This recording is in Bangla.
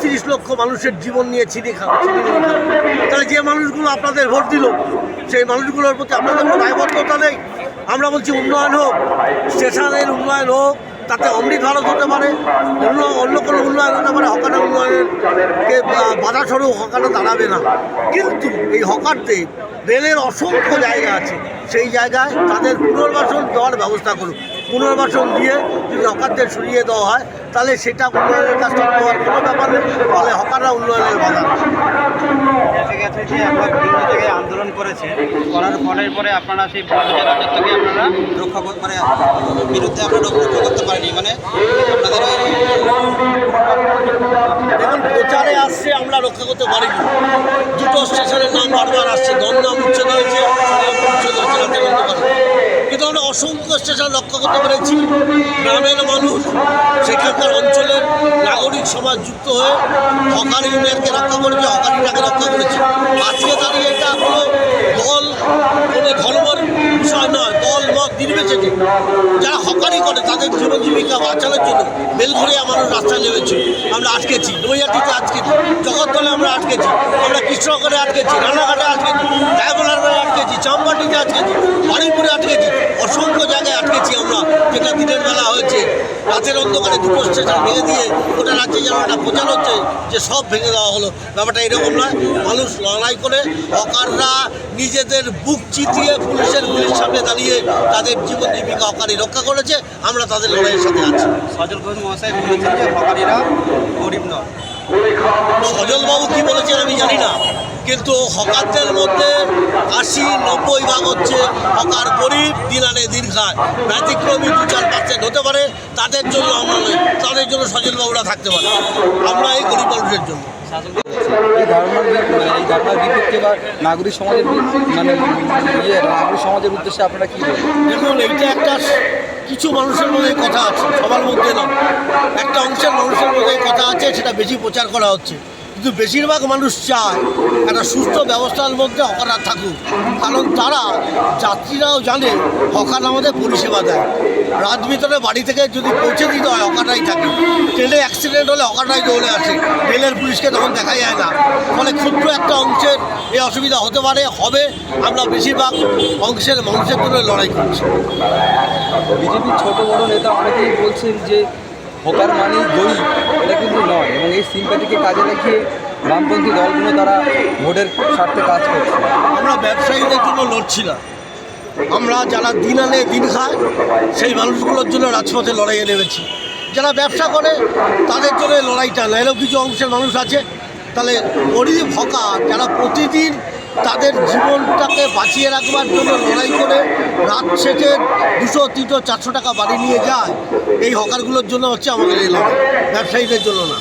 30 লক্ষ মানুষের জীবন নিয়ে ছিনিয়ে খাওয়া। তাহলে যে মানুষগুলো আপনাদের ভোট দিল সেই মানুষগুলোর প্রতি আপনাদের কোনো দায়বদ্ধতা নেই? আমরা বলছি উন্নয়ন হোক, স্টেশনের উন্নয়ন হোক, তাতে অমৃত ভারত হতে পারে, অন্য কোনো উন্নয়ন হতে পারে, হকারের উন্নয়নকে বাধা স্বরূপ হকারও দাঁড়াবে না। কিন্তু এই হকারদের রেলের অসংখ্য জায়গা আছে, সেই জায়গায় তাদের পুনর্বাসন দেওয়ার ব্যবস্থা করুন। পুনর্বাসন দিয়ে যদি হকারদের সরিয়ে দেওয়া হয় তাহলে সেটা উন্নয়নের কাজ হওয়ার কোনো ব্যাপার নেই, তাহলে হকাররা উন্নয়নের বাধা। দেখা গেছে যে আপনারা বিভিন্ন জায়গায় আন্দোলন করার ফলের পরে আপনারা সেই রাজত্বকে আপনারা রক্ষা মানে বিরুদ্ধে আপনারা রক্ষা করতে পারেনি, মানে আপনাদের দেখুন প্রচারে আসছে আমরা রক্ষা করতে পারিনি। দুটো স্টেশনের নাম বারবার আসছে, দমদম উচ্ছেদ হয়েছে, উচ্ছেদ হয়েছে রাতে বলতে পারে, কিন্তু আমরা অসংখ্য স্টেশন রক্ষা করতে পেরেছি। গ্রামের মানুষ, সেখানকার অঞ্চলের নাগরিক সমাজ যুক্ত হয়ে হকার ইউনিয়নকে রক্ষা করেছে, হকারিটাকে রক্ষা করেছে। আজকে দাঁড়িয়ে এটা কোনো দল, কোনো ধর্মের বিষয় নয়, দল মত নির্বিশেষে যারা হকারি করে তাদের জীবন জীবিকা বাঁচানোর জন্য বেলঘরিয়া মানুষ রাস্তায় নেমেছে। আমরা আটকেছি, নৈহাটিতে আটকেছি, জগদ্দলে আমরা আটকেছি, আমরা কৃষ্ণনগরে আটকেছি, রানাঘাটে আটকেছি, ডায়মন্ডহারবারে আটকেছি, চাম্পাটিতে আটকেছি, বারুইপুরে আটকেছি, অসংখ্য জায়গায় আটকেছি আমরা, যেটা দিনের বেলা হয়েছে। রাতের অন্ধকারে দুটো স্টেশন ভেঙে দিয়ে গোটা রাজ্যে যেন একটা প্রচার হচ্ছে যে সব ভেঙে দেওয়া হলো। ব্যাপারটা এরকম নয়। মানুষ লড়াই করে, হকাররা নিজেদের বুক চিতিয়ে পুলিশের সামনে দাঁড়িয়ে তাদের জীবন জীবিকা হকারি রক্ষা করেছে। আমরা তাদের লড়াইয়ের সাথে আছি। সজল ঘোষ মহাশয় বলেছেন যে হকারিরা গরিব নয়। সজলবাবু কী বলেছেন আমি জানি না, কিন্তু হকারদের মধ্যে 80-90 ভাগ হচ্ছে হকার গরিব, দিন আনে দিন খায়। ব্যতিক্রমী 2-4% হতে পারে, তাদের জন্য আমরা নই, তাদের জন্য সজলবাবুরা থাকতে পারে। আমরা এই গরিব মানুষের জন্য। এই ধারণার বিপক্ষে বা নাগরিক সমাজের নাগরিক সমাজের উদ্দেশ্যে আপনারা কী বলেন? দেখুন, এইটা একটা কিছু মানুষের মধ্যে কথা আছে, সবার মধ্যে না, একটা অংশের মানুষের মধ্যে কথা আছে, সেটা বেশি প্রচার করা হচ্ছে। কিন্তু বেশিরভাগ মানুষ চায় একটা সুস্থ ব্যবস্থার মধ্যে হকাররা থাকুক, কারণ তারা, যাত্রীরাও জানে হকার আমাদের পরিষেবা দেয়। রাত ভিতরে বাড়ি থেকে যদি পৌঁছে দিতে হয় হকাররাই থাকে, ট্রেনে অ্যাক্সিডেন্ট হলে হকাররাই দৌড়ে আসে, রেলের পুলিশকে তখন দেখা যায় না। ফলে ক্ষুদ্র একটা অংশের এই অসুবিধা হতে পারে, হবে। আমরা বেশিরভাগ অংশের মানুষের জন্য লড়াই করছি। বিজেপির ছোট বড় নেতা অনেকেই বলছেন যে হকার মানেই গরিব, এটা কিন্তু নয়, এবং এই সিম্প্যাথিকে কাজে লাগিয়ে বামপন্থী দলগুলো তারা ভোটের স্বার্থে কাজ করছে। আমরা ব্যবসায়ীদের জন্য লড়ছি না, আমরা যারা দিন আনে দিন খায় সেই মানুষগুলোর জন্য রাজপথে লড়াইয়ে নেমেছি। যারা ব্যবসা করে তাদের জন্য লড়াইটা না, এরকম কিছু অংশের মানুষ আছে। তাহলে গরিব হকার যারা প্রতিদিন তাদের জীবনটাকে বাঁচিয়ে রাখবার জন্য লড়াই করে রাত শেষে 200, 300, 400 টাকা বাড়ি নিয়ে যায়, এই হকারগুলোর জন্য হচ্ছে আমাদের এই লড়াই, ব্যবসায়ীদের জন্য না।